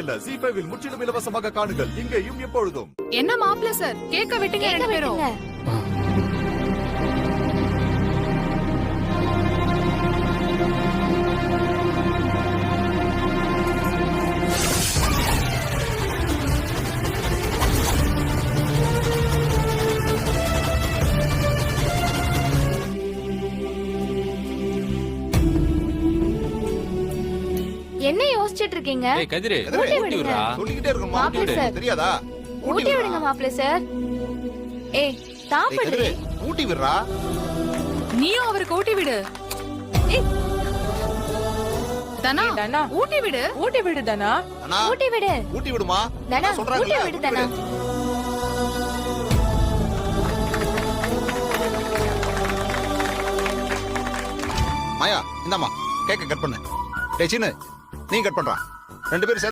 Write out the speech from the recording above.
இல்ல ஜீ5 முற்றிலும் இலவசமாக காணுங்கள் இங்கேயும் எப்பொழுதும். என்ன மாப்பிள்ள சார் கேக்க விட்டுங்க ரெண்டு பேரும். என்ன யோசிச்சிட்டு இருக்கீங்க? ஏய் கதிரு ஊட்டி ஊட்டி விடுடா. சொல்லிக்கிட்டே இருக்கணும் மாப்பிள்ளை சார். தெரியாதா? ஊட்டி விடுங்க மாப்பிள்ள சார். ஏய் சாப்பிடு. ஊட்டி விடுறா. நீயும் அவருக்கு ஊட்டி விடு. ஏய் தனா தனா. ஊட்டி விடு. ஊட்டி விடு தனா. அண்ணா ஊட்டி விடு. ஊட்டி விடுமா? தனா சொல்றாங்க ஊட்டி விடு தனா. மாயா இந்தாம்மா கேக்க கட் பண்ணு. டேய் சீனு நீ கட் பண்றா. ரெண்டு பேரும்